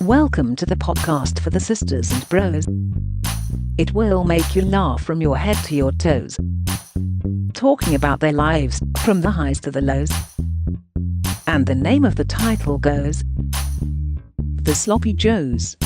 Welcome to the podcast for the sisters and bros. It will make you laugh from your head to your toes. Talking about their lives, from the highs to the lows. And the name of the title goes, The Sloppy Joes.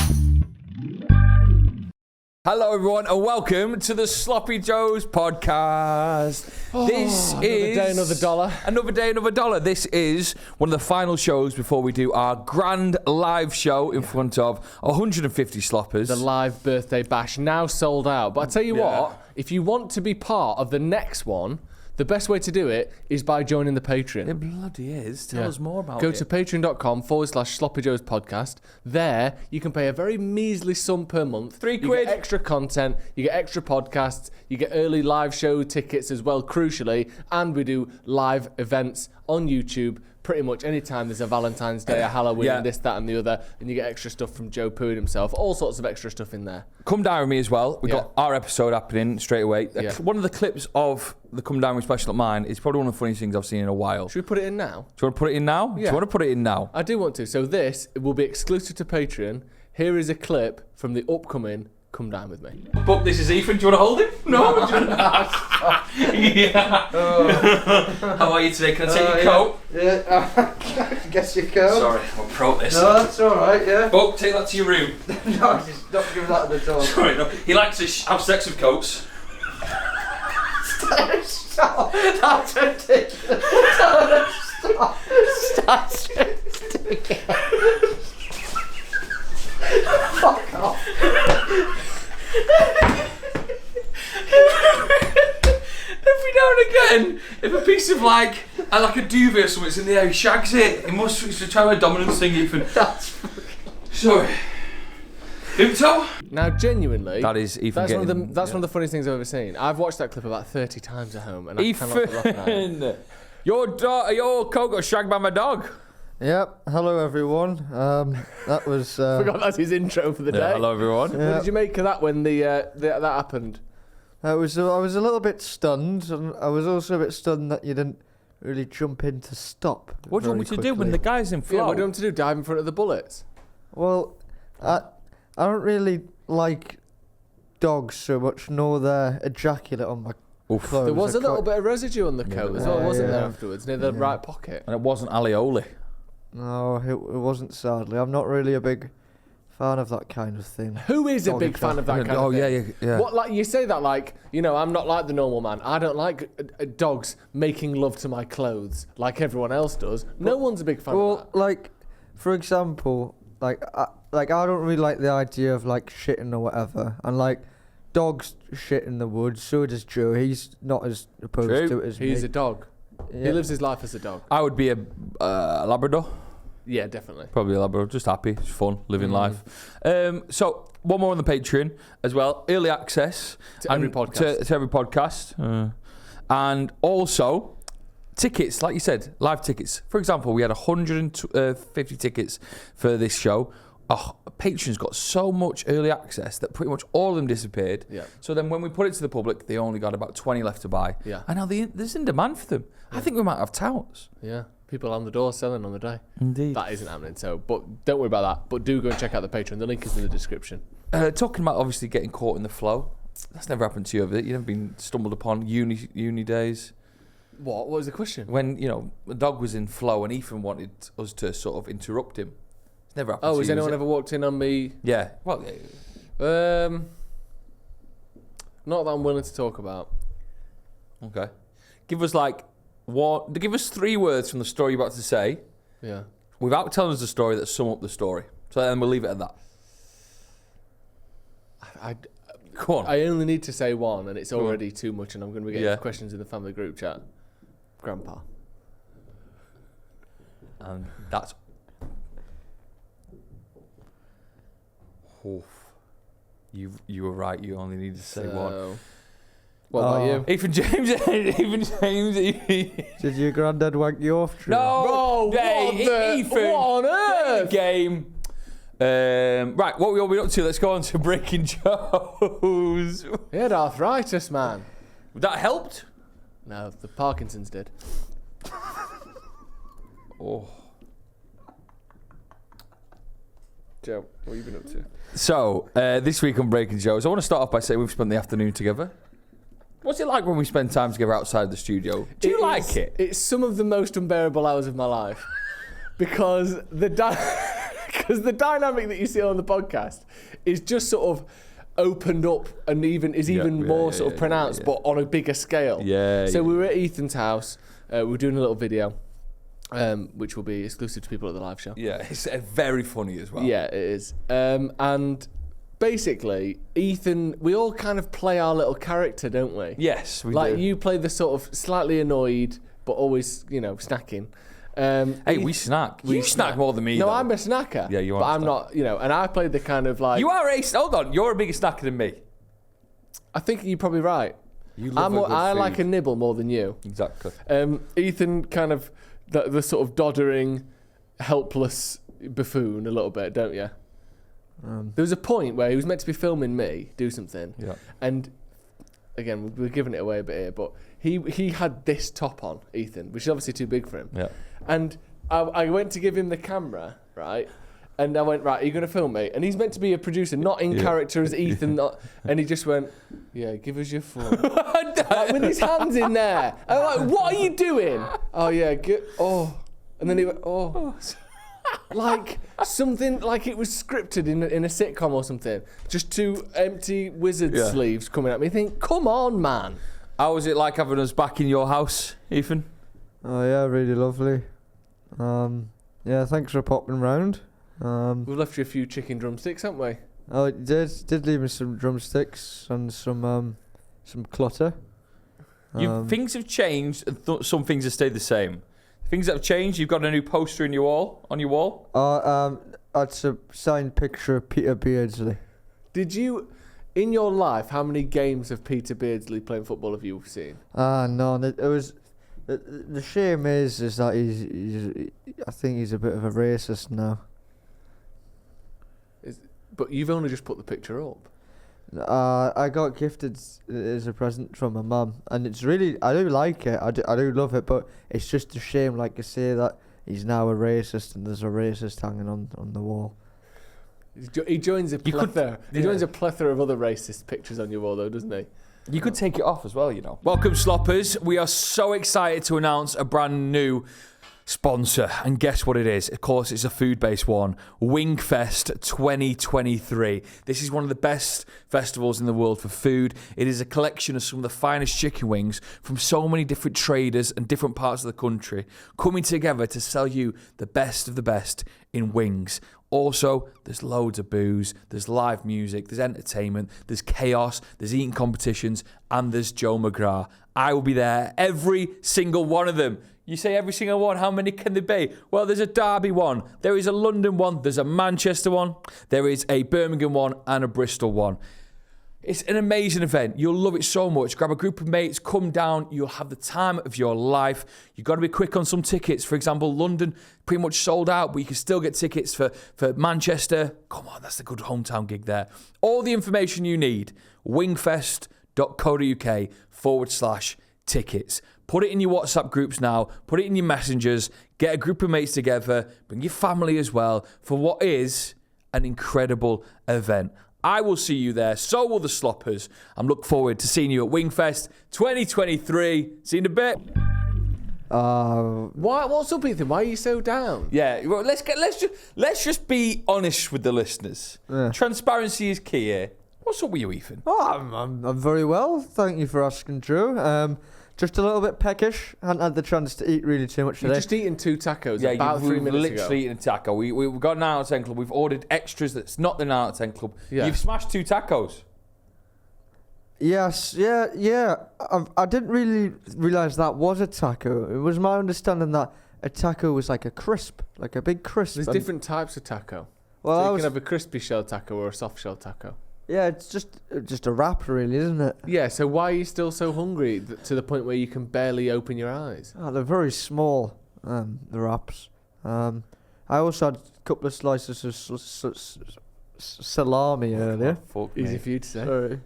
Hello everyone and welcome to the Sloppy Joes podcast. This is another day, another dollar. Another day, another dollar. This is one of the final shows before we do our grand live show in front of 150 sloppers. The live birthday bash now sold out. But I tell you what, if you want to be part of the next one, the best way to do it is by joining the Patreon. It bloody is. Tell us more about Go it. to patreon.com/SloppyJoesPodcast. There, you can pay a very measly sum per month. £3. You get extra content, you get extra podcasts, you get early live show tickets as well, crucially, and we do live events on YouTube pretty much anytime there's a Valentine's Day, a Halloween, this, that, and the other, and you get extra stuff from Joe Pooin himself, all sorts of extra stuff in there. Come Down with me as well. We've got our episode happening straight away. One of the clips of the Come Down with special at mine is probably one of the funniest things I've seen in a while. Should we put it in now? Do you want to put it in now? Yeah. Do you want to put it in now? I do want to. So this will be exclusive to Patreon. Here is a clip from the upcoming Come Down With Me. But this is Ethan. Do you want to hold him? No. Yeah. How are you today? Can I take your coat? Yeah, I guess you can. Sorry, I'm pro this. No, that's alright, yeah. But take that to your room. No, just don't give that to the dog. Sorry, no. He likes to have sex with coats. Stop! That's ridiculous. Stop! Fuck off. Every now and again, if a piece of like a duvet or something's in the air, he shags it. He must try a dominance thing, Ethan. That's fucking... Sorry. Vimto? Now, genuinely, That is Ethan. that's one of the funniest things I've ever seen. I've watched that clip about 30 times at home, and I cannot stop laughing at it. Ethan, your coat got shagged by my dog. Yep, hello everyone. That was... Forgot that's his intro for the day. Hello everyone. What did you make of that when that happened? I was a little bit stunned, and I was also a bit stunned that you didn't really jump in to stop. What do you want me to do when the guy's in flow? Yeah, what do you want to do? Dive in front of the bullets? Well, I don't really like dogs so much, nor their ejaculate on my clothes. There was a little bit of residue on the coat as well, wasn't there, yeah. afterwards, near the right pocket? And it wasn't alioli. No, it wasn't, sadly. I'm not really a big fan of that kind of thing. Who is a big fan of that kind of thing? Yeah. What, like, you say that like, I'm not like the normal man. I don't like dogs making love to my clothes like everyone else does. No one's a big fan of Well, that. like, for example, I don't really like the idea of, like, shitting or whatever. And, like, dogs shit in the woods, so does Joe. He's not as opposed to it as me. He's a dog. Yeah. He lives his life as a dog. I would be a Labrador. Yeah, definitely. Probably a Labrador. Just happy. It's fun. Living life. So, one more on the Patreon as well. Early access. To every podcast. To every podcast. And also, tickets, like you said, live tickets. For example, we had 150 tickets for this show. Patrons got so much early access that pretty much all of them disappeared. Yeah. So then when we put it to the public, they only got about 20 left to buy. Yeah. And now there's in demand for them. Yeah. I think we might have touts. Yeah. People on the door selling on the day. Indeed. That isn't happening, but don't worry about that. But do go and check out the Patreon. The link is in the description. Talking about obviously getting caught in the flow. That's never happened to you, have it? You've never been stumbled upon uni days? What was the question? When, the dog was in flow and Ethan wanted us to sort of interrupt him. It's never happened to you. Has anyone ever walked in on me? Yeah. Well, not that I'm willing to talk about. okay. Give us 3 words from the story you're about to say. Yeah. Without telling us the story that sum up the story. So then we'll leave it at that. Go on. I only need to say one, and it's already too much, and I'm going to be getting questions in the family group chat. Grandpa. And that's... Oof. You were right. You only need to say one. What about you? Ethan James. Did your granddad wank you off, Drew? No. Ethan. What on earth? Game. Right, what are we up to? Let's go on to Breaking Joes. He had arthritis, man. That helped? No, the Parkinson's did. Oh. Joe, what have you been up to? So, this week on Breaking Joes, I want to start off by saying we've spent the afternoon together. What's it like when we spend time together outside the studio? Do you like it? It's some of the most unbearable hours of my life. Because the dynamic that you see on the podcast is just sort of opened up and even more pronounced, but on a bigger scale. So we were at Ethan's house. We were doing a little video, which will be exclusive to people at the live show. Yeah, it's very funny as well. Yeah, it is. And basically, Ethan, we all kind of play our little character, don't we? Yes, we like do. you play the sort of slightly annoyed, but always, snacking. Hey, we snack. You snack more than me. No, though. I'm a snacker. Yeah, you are. But I'm not, and I played the kind of like. You are hold on, you're a bigger snacker than me. I think you're probably right. I like a nibble more than you. Exactly. Ethan kind of the sort of doddering, helpless buffoon a little bit, don't you? There was a point where he was meant to be filming me do something, and again we're giving it away a bit here, but he had this top on, Ethan, which is obviously too big for him. Yeah. And I went to give him the camera, right? And I went, right, are you going to film me? And he's meant to be a producer, not in character as Ethan. And he just went, yeah, give us your phone. Like, with his hands in there. And I'm like, what are you doing? Oh, yeah, And then he went, oh. Like something, like it was scripted in a sitcom or something. Just two empty wizard sleeves coming at me. Think, come on, man. How was it like having us back in your house, Ethan? Oh yeah, really lovely. Yeah, thanks for popping round. We've left you a few chicken drumsticks, haven't we? Oh, it did leave me some drumsticks and some clutter. Things have changed, and some things have stayed the same. Things that have changed. You've got a new poster on your wall. It's a signed picture of Peter Beardsley. Did you, in your life, how many games of Peter Beardsley playing football have you seen? No, it was. The shame is that he's I think he's a bit of a racist now. But you've only just put the picture up. I got gifted as a present from my mum, and it's really, I do like it, I do love it, but it's just a shame, like I say, that he's now a racist and there's a racist hanging on the wall. He joins a plethora. He joins a plethora of other racist pictures on your wall, though, doesn't he? You could take it off as well, Welcome, Sloppers. We are so excited to announce a brand new sponsor, and guess what it is? Of course, it's a food-based one. Wingfest 2023. This is one of the best festivals in the world for food. It is a collection of some of the finest chicken wings from so many different traders and different parts of the country coming together to sell you the best of the best in wings. Also, there's loads of booze, there's live music, there's entertainment, there's chaos, there's eating competitions, and there's Joe McGrath. I will be there, every single one of them. You say every single one, how many can there be? Well, there's a Derby one, there is a London one, there's a Manchester one, there is a Birmingham one, and a Bristol one. It's an amazing event. You'll love it so much. Grab a group of mates, come down. You'll have the time of your life. You've got to be quick on some tickets. For example, London, pretty much sold out, but you can still get tickets for Manchester. Come on, that's a good hometown gig there. All the information you need, wingfest.co.uk/tickets. Put it in your WhatsApp groups now. Put it in your messengers. Get a group of mates together. Bring your family as well for what is an incredible event. I will see you there. So will the Sloppers. I'm looking forward to seeing you at Wingfest 2023. See you in a bit. What's up, Ethan? Why are you so down? Yeah, well, let's just be honest with the listeners. Yeah. Transparency is key here. What's up with you, Ethan? Oh, I'm very well. Thank you for asking, Drew. Just a little bit peckish. Hadn't had the chance to eat really too much today. You've just eaten 2 tacos about 3 minutes ago. We've literally eaten a taco. We've got an out of 10 club. We've ordered extras that's not the 9 out of 10 club. Yeah. You've smashed 2 tacos. Yes, yeah. I didn't really realise that was a taco. It was my understanding that a taco was like a crisp, like a big crisp. There's different types of taco. Well, so you can have a crispy shell taco or a soft shell taco. Yeah, it's just a wrap, really, isn't it? Yeah, so why are you still so hungry to the point where you can barely open your eyes? Oh, they're very small, the wraps. I also had a couple of slices of salami earlier. Oh, easy for you to say. Sorry.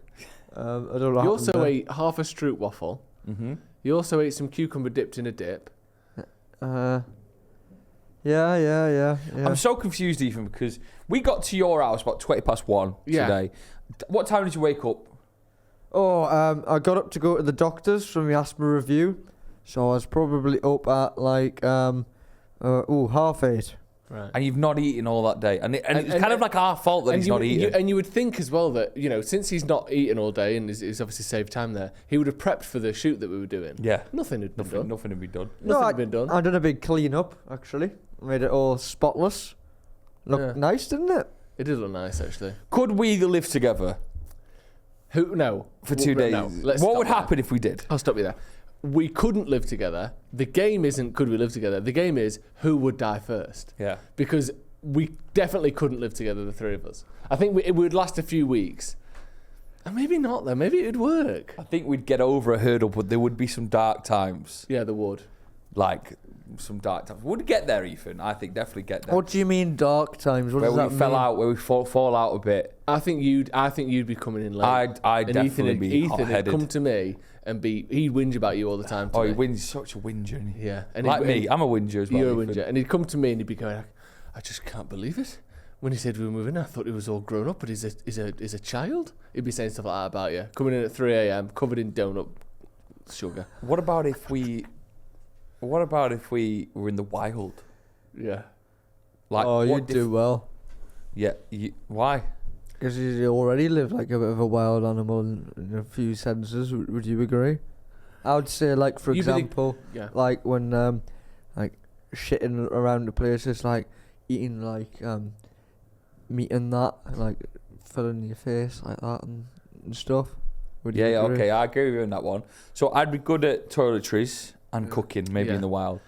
I don't know. You also ate half a Stroop waffle. Mm-hmm. You also ate some cucumber dipped in a dip. Yeah, Yeah. I'm so confused, Ethan, because we got to your house about 1:20 today. What time did you wake up? Oh, I got up to go to the doctors from the asthma review, so I was probably up at like 8:30. Right. And you've not eaten all that day. And it's kind of like our fault that he's not eating. And you would think as well that, since he's not eaten all day and he's obviously saved time there, he would have prepped for the shoot that we were doing. Yeah. Nothing had been done. Nothing had been done. Nothing had been done. I done a big clean up, actually. Made it all spotless. Looked nice, didn't it? It did look nice, actually. Could we live together? No. For 2 days? No. What would happen if we did? I'll stop you there. We couldn't live together. The game isn't could we live together. The game is who would die first. Yeah. Because we definitely couldn't live together, the three of us. I think it would last a few weeks. And maybe not, though. Maybe it would work. I think we'd get over a hurdle, but there would be some dark times. Yeah, there would. Like, some dark times. Would get there, Ethan. I think definitely get there. What do you mean dark times? What where does that we fell mean? out, where we fall out a bit. I think you'd be coming in late. I'd definitely be Ethan hot-headed. would come to me and he'd whinge about you all the time. He wins such a whinger. Isn't he? Yeah. And like me, I'm a whinger as well. You're a Ethan. whinger. And he'd come to me and he'd be going, I just can't believe it. When he said we were moving, I thought he was all grown up, but he's a child. He'd be saying stuff like that about you. Coming in at 3 a.m, covered in donut sugar. What about if we were in the wild? Yeah. Like, you'd do well. Yeah. Why? Because you already live like a bit of a wild animal in a few senses. Would you agree? I would say, like, for example, like when like shitting around the places, like eating like meat and that, like filling your face like that and stuff. Would you agree? Okay, I agree with you on that one. So I'd be good at toiletries and cooking, maybe in the wild.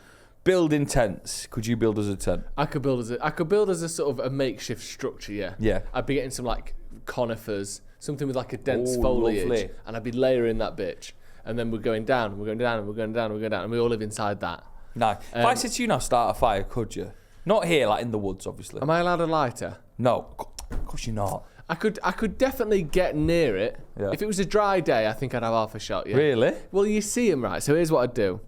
Building tents. Could you build us a tent? I could build as a sort of a makeshift structure, yeah. Yeah. I'd be getting some like conifers, something with like a dense foliage, lovely. and I'd be layering that bitch. And then we're going down, and we're going down, and we're going down, and we're going down, and we all live inside that. No. If I said to you now, start a fire, could you? Not here, like in the woods, obviously. Am I allowed a lighter? No, of course you're not. I could definitely get near it. Yeah. If it was a dry day, I think I'd have half a shot, yeah. Really? Well, you see him, right? So here's what I'd do.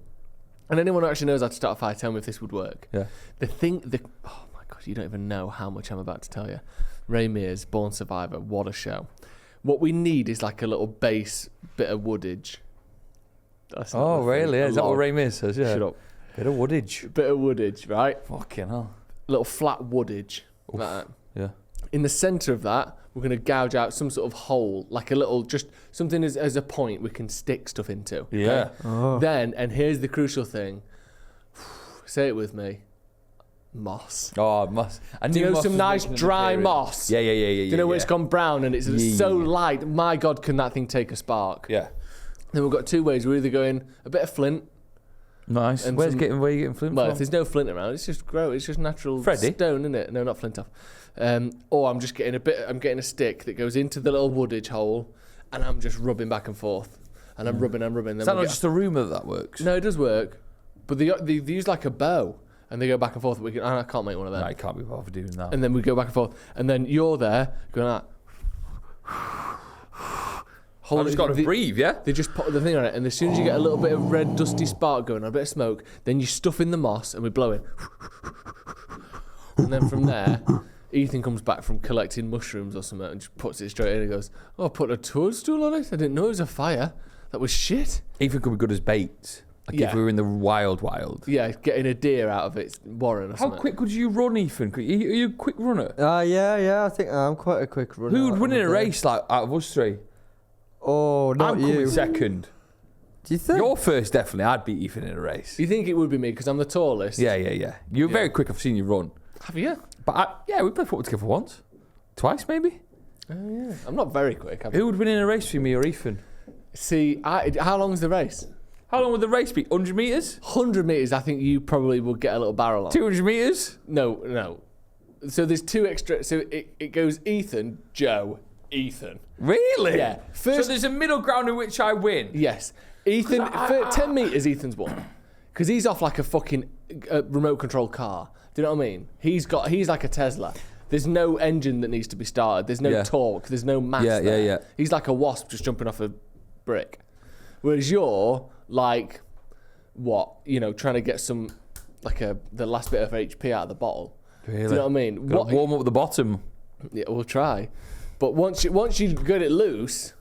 And anyone who actually knows how to start a fire, tell me if this would work. Yeah. Oh my God, you don't even know how much I'm about to tell you. Ray Mears, Born Survivor, what a show. What we need is like a little base bit of woodage. That's not the really? thing. Is that what Ray Mears says? Yeah. Shut up. Bit of woodage. Bit of woodage, right? Fucking hell. Little flat woodage. Like that. Yeah. In the centre of that, we're going to gouge out some sort of hole, like a little, just something as a point we can stick stuff into. Yeah. Oh. Then, and here's the crucial thing. Say it with me. Moss. Oh, moss. Do you know some nice dry moss? Yeah. Do you know when it's gone brown and it's so light? My God, can that thing take a spark? Yeah. Then we've got two ways. We're either going a bit of flint. Nice. And where are you getting flint Well, from? if there's no flint around, it's just it's just natural Freddie? stone, isn't it? No, not flint off. Or I'm just getting I'm getting a stick that goes into the little woodage hole, and I'm just rubbing back and forth, and I'm rubbing. Is that not just a rumour that works? No, it does work, but they use like a bow, and they go back and forth. I can't make one of them. No, I can't be bothered doing that. And then we go back and forth, and then you're there going like. I've just got to breathe, yeah? They just put the thing on it, and as soon as you get a little bit of red, dusty spark going on, a bit of smoke, then you stuff in the moss, and we blow it. And then from there, Ethan comes back from collecting mushrooms or something and just puts it straight in and goes, "Oh, I put a toadstool on it? I didn't know it was a fire. That was shit." Ethan could be good as bait. Like if we were in the wild. Yeah, getting a deer out of its warren or something. How quick could you run, Ethan? Are you a quick runner? Yeah, I think I'm quite a quick runner. Who would win in a race like out of us three? Oh, not I'm you. coming second. Do you think? You're first, definitely. I'd beat Ethan in a race. You think it would be me because I'm the tallest? Yeah. You're very quick. I've seen you run. Have you? But we played football together once. Twice, maybe. Oh, yeah. I'm not very quick. Who would win in a race between me or Ethan? See, how long's the race? How long would the race be? 100 metres? 100 metres, I think you probably will get a little barrel on. 200 metres? No. So there's two extra. So it goes Ethan, Joe, Ethan. Really? Yeah. So there's a middle ground in which I win. Yes. Ethan, for 10 metres, Ethan's won. Because he's off like a fucking remote control car. Do you know what I mean? He's like a Tesla. There's no engine that needs to be started. There's no torque. There's no mass there. Yeah. He's like a wasp just jumping off a brick. Whereas you're like, what? Trying to get some the last bit of HP out of the bottle. Really? Do you know what I mean? Gotta warm up the bottom. Yeah, we'll try. But once you get it loose,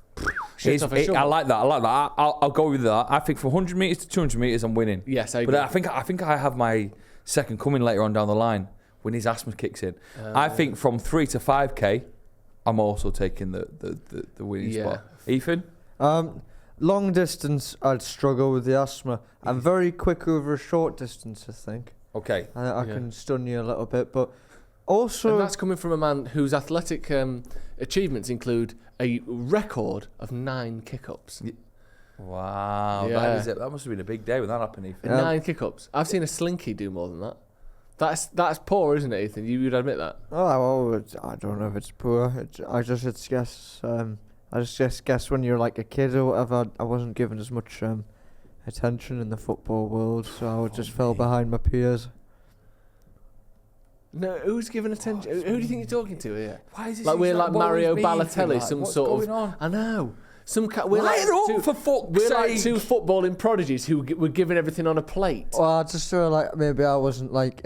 shit's off a shovel. I like that. I'll go with that. I think from 100 metres to 200 metres, I'm winning. Yes, I agree. But I think I have my second coming later on down the line when his asthma kicks in. I think from 3 to 5k, I'm also taking the winning spot. Ethan? Long distance, I'd struggle with the asthma. I'm very quick over a short distance, I think. Okay. I can stun you a little bit, but also... And that's coming from a man whose athletic achievements include a record of 9 kick-ups. Wow. Yeah. That is it. That must have been a big day when that happened, Ethan. 9 kick-ups. I've seen a slinky do more than that. That's poor, isn't it, Ethan? You would admit that? Oh, well, I don't know if it's poor. I just guess when you're like a kid or whatever, I wasn't given as much attention in the football world, so I just fell behind my peers. No, who's giving attention? Who do you think you're talking to here? Why is this Like we're like Mario me, Balotelli, like, some what's sort going of. on? I know. We're Light it like up, for fuck's we're like sake. 2 footballing prodigies who were given everything on a plate. Well, I just feel like maybe I wasn't like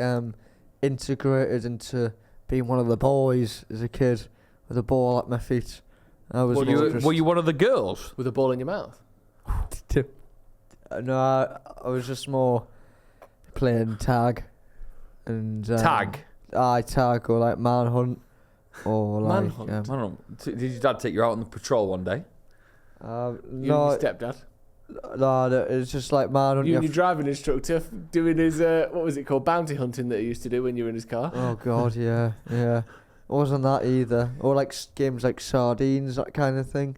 integrated into being one of the boys as a kid with a ball at my feet. I was Were you one of the girls? With a ball in your mouth. No, I was just more playing tag and Tag? tag or like manhunt or like Manhunt? I don't know. Did your dad take you out on the patrol one day? You and no, your stepdad. no, it's just like manhunt. You and your driving instructor doing his what was it called, bounty hunting that he used to do when you were in his car. Oh god, yeah. It wasn't that either. Or like games like sardines, that kind of thing.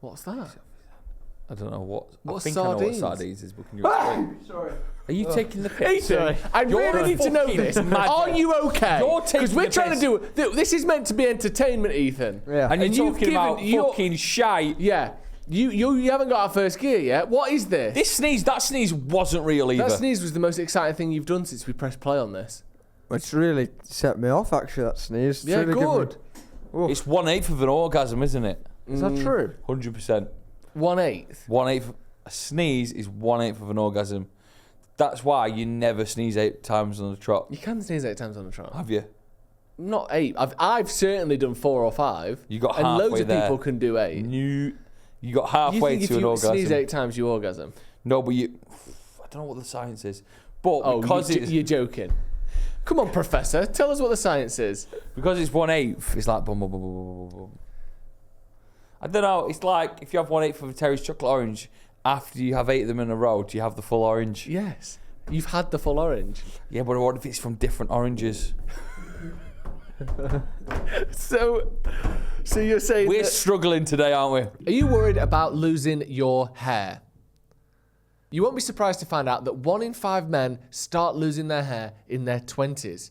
What's that? I don't know what. What's I think I know what sardines? sardines is, but can you explain? Sorry. Are you taking the piss? Ethan, I really need to know fucking this. mad. Are you okay? You're taking Because we're the trying piss. to do. This is meant to be entertainment, Ethan. Yeah. And you're you've talking about given your- fucking shite. Yeah. You haven't got our first gear yet. What is this? That sneeze wasn't real either. That sneeze was the most exciting thing you've done since we pressed play on this. It's really set me off, actually, that sneeze. It's Yeah, really given me- good. Oh. It's 1/8 of an orgasm, isn't it? Is that true? 100%. 1/8. 1/8. A sneeze is 1/8 of an orgasm. That's why you never sneeze 8 times on the trot. You can sneeze 8 times on a trot. Have you? Not 8. I've certainly done 4 or 5. You got and halfway loads of there. people can do 8. You got halfway you think to if an you orgasm. sneeze 8 times, you orgasm? No, but I don't know what the science is. But Oh, because you're joking. Come on, Professor. Tell us what the science is. because it's 1/8, it's like boom, boom, boom, boom, boom, boom, boom. I don't know. It's like if you have 1/8 of a Terry's chocolate orange, after you have 8 of them in a row, do you have the full orange? Yes. You've had the full orange. Yeah, but what if it's from different oranges? So you're saying We're that, struggling today, aren't we? are you worried about losing your hair? You won't be surprised to find out that 1 in 5 men start losing their hair in their 20s.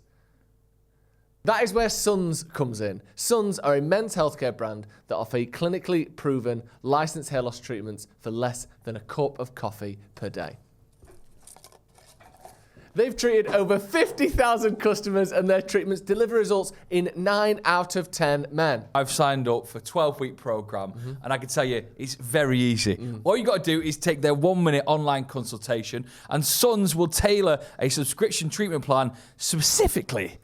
That is where Suns comes in. Suns are a men's healthcare brand that offer clinically proven licensed hair loss treatments for less than a cup of coffee per day. They've treated over 50,000 customers and their treatments deliver results in 9 out of 10 men. I've signed up for a 12-week program, and I can tell you, it's very easy. All you got to do is take their 1-minute online consultation, and Suns will tailor a subscription treatment plan specifically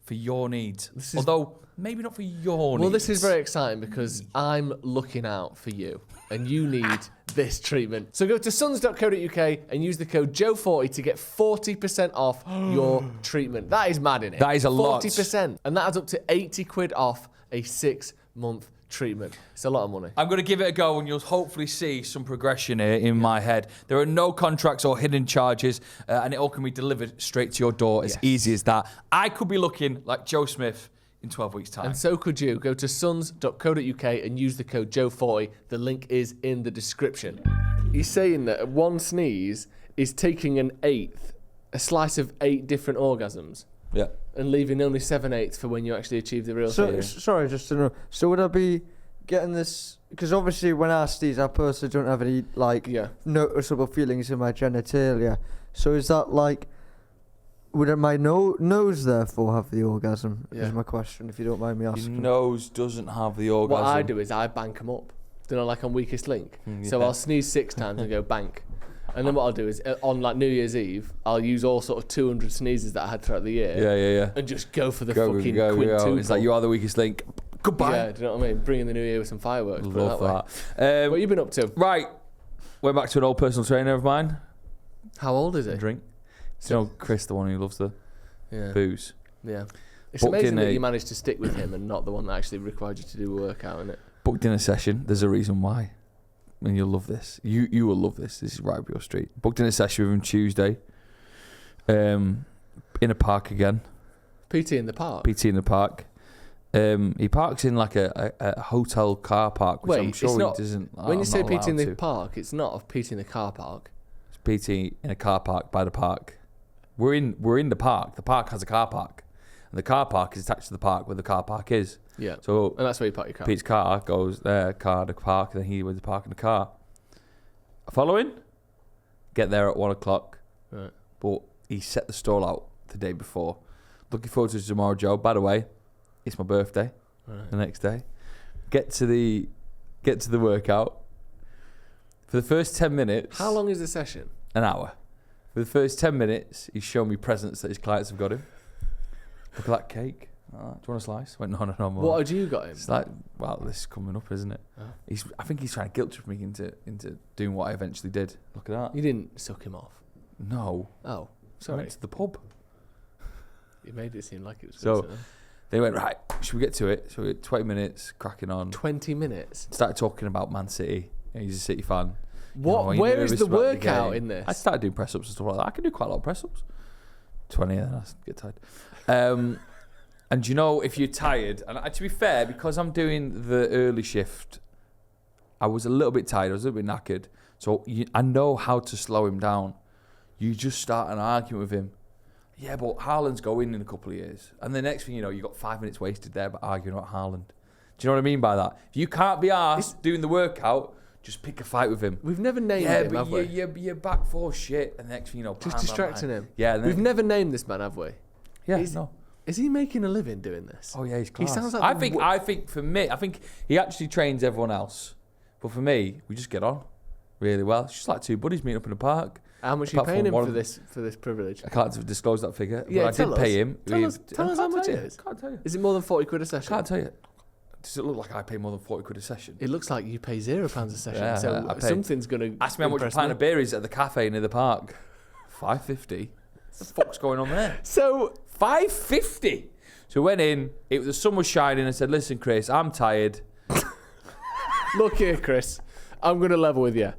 for your needs. Although, maybe not for your needs. Well, this is very exciting because I'm looking out for you and you need this treatment. So go to suns.co.uk and use the code Joe40 to get 40% off your treatment. That is mad, innit? That is a lot. 40%. And that adds up to 80 quid off a 6-month treatment. It's a lot of money. I'm going to give it a go and you'll hopefully see some progression here in my head. There are no contracts or hidden charges and it all can be delivered straight to your door as easy as that. I could be looking like Joe Smith in 12 weeks' time. And so could you. Go to suns.co.uk and use the code Joe40. The link is in the description. He's saying that one sneeze is taking a slice of 8 different orgasms. Yeah. And leaving only 7/8 for when you actually achieve the real thing. Sorry, just to know. So would I be getting this? Because obviously, when I sneeze, I personally don't have any noticeable feelings in my genitalia. So is that like? Would my nose therefore have the orgasm? Yeah. Is my question, if you don't mind me asking. Your nose doesn't have the orgasm. What I do is I bank them up. Like on Weakest Link. Yeah. So I'll sneeze 6 times and go bank. And then what I'll do is on like New Year's Eve, I'll use all sort of 200 sneezes that I had throughout the year. Yeah. And just go for the fucking quintuple. It's like you are the weakest link. Goodbye. Yeah, do you know what I mean? Bring in the new year with some fireworks. Love that. What have you been up to? Right. We're back to an old personal trainer of mine. How old is it? Drink. You know Chris, the one who loves the booze. Yeah. It's Booked amazing in that you managed to stick with him and not the one that actually required you to do a workout, isn't it? Booked in a session. There's a reason why. And you'll love this. You will love this. This is right up your street. Booked in a session with him Tuesday. In a park again. PT in the park? PT in the park. He parks in like a hotel car park, which I'm sure he doesn't. When you say PT in the park, it's not a PT in the car park. It's PT in a car park by the park. We're in the park. The park has a car park, and the car park is attached to the park where the car park is. Yeah. So and that's where you park your car. Pete's car goes there, car to park, and then he went to park in the car. Following, get there at 1 o'clock. Right. But he set the stall out the day before. Looking forward to tomorrow, Joe. By the way, it's my birthday. Right. The next day. Get to the workout. For the first 10 minutes. How long is the session? An hour. For the first 10 minutes, he's shown me presents that his clients have got him. Look at that cake. Do you want a slice? Went, no more. What had you got him? It's like, well, this is coming up, isn't it? Oh. I think he's trying to guilt trip me into doing what I eventually did. Look at that. You didn't suck him off? No. Oh, I sorry. went to the pub. You made it seem like it was So- good, so. They went, right, should we get to it? So we had 20 minutes, cracking on. 20 minutes? Started talking about Man City. He's a City fan. What? You know, Where is nervous the about workout game. in this? I started doing press-ups and stuff like that. I can do quite a lot of press-ups. 20, and then I get tired. And you know, if you're tired, and to be fair, because I'm doing the early shift, I was a little bit tired. I was a little bit knackered. So I know how to slow him down. You just start an argument with him. Yeah, but Haaland's going in a couple of years. And the next thing you know, you got 5 minutes wasted there by arguing about Haaland. Do you know what I mean by that? If you can't be arsed doing the workout, just pick a fight with him. We've never named him, have we? You're back for shit. And the next thing you know, Just distracting him. Yeah. We've never named this man, have we? Yeah, no. Is he making a living doing this? Oh yeah, he's class. He sounds like I think for me, I think he actually trains everyone else. But for me, we just get on really well. It's just like two buddies meeting up in a park. How much are you paying him for this privilege? I can't disclose that figure. Yeah, but I did pay him. Tell us how much it is. Can't tell you. Is it more than 40 quid a session? Can't tell you. Does it look like I pay more than 40 quid a session? It looks like you pay £0 a session. Yeah, so something's going to ask me how much a pint of beer is at the cafe near the park. $5.50. What the fuck's going on there? So $5.50. So we went in. The sun was shining. I said, "Listen, Chris, I'm tired." Look here, Chris. I'm going to level with you.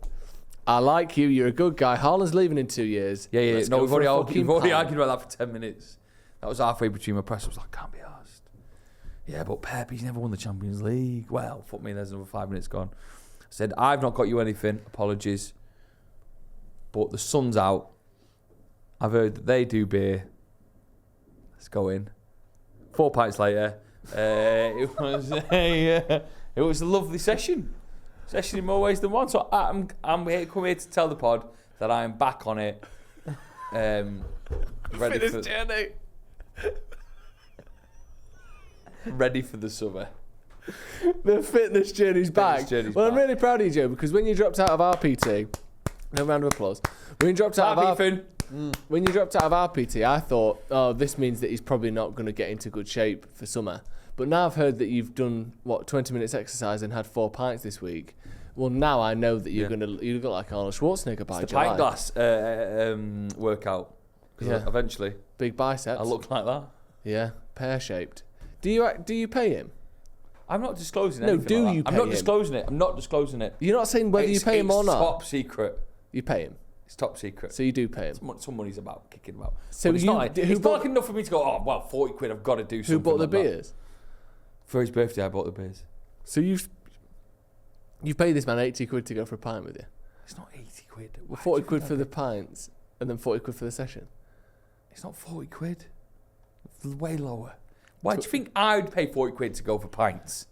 I like you. You're a good guy. Haaland's leaving in 2 years. Yeah. Let's No, go we've for already a fucking argued about that for 10 minutes. That was halfway between my press. I was like, can't be arsed. Yeah, but Pep, he's never won the Champions League. Well, fuck me, there's another 5 minutes gone. I said, I've not got you anything. Apologies. But the sun's out. I've heard that they do beer. Let's go in. 4 pints later, it was a lovely session. Session in more ways than one. So I'm come here to tell the pod that I'm back on it. Ready for journey. Ready for the summer. The fitness journey's back. I'm really proud of you, Joe, because when you dropped out of RPT, no round of applause. When you dropped out of RPT, I thought, oh, this means that he's probably not going to get into good shape for summer. But now I've heard that you've done 20 minutes exercise and had 4 pints this week. Well, now I know that you're you look like Arnold Schwarzenegger by July. Pint glass workout. Yeah. Eventually, big biceps. I look like that. Yeah, pear shaped. Do you pay him? I'm not disclosing No, anything. do like you that. pay I'm not him? disclosing it. I'm not disclosing it. You're not saying whether you pay him or not. It's top secret. You pay him. It's top secret. So you do pay him. Some money's about kicking about. So But it's not like, it's bought- not like enough for me to go, oh, well, 40 quid, I've got to do something. Who bought the like that. beers? For his birthday, I bought the beers. So you've paid this man 80 quid to go for a pint with you. It's not 80 quid. Well, Why do 40 you quid think for I the did? pints and then 40 quid for the session. It's not 40 quid. It's way lower. Why do you think I would pay 40 quid to go for pints?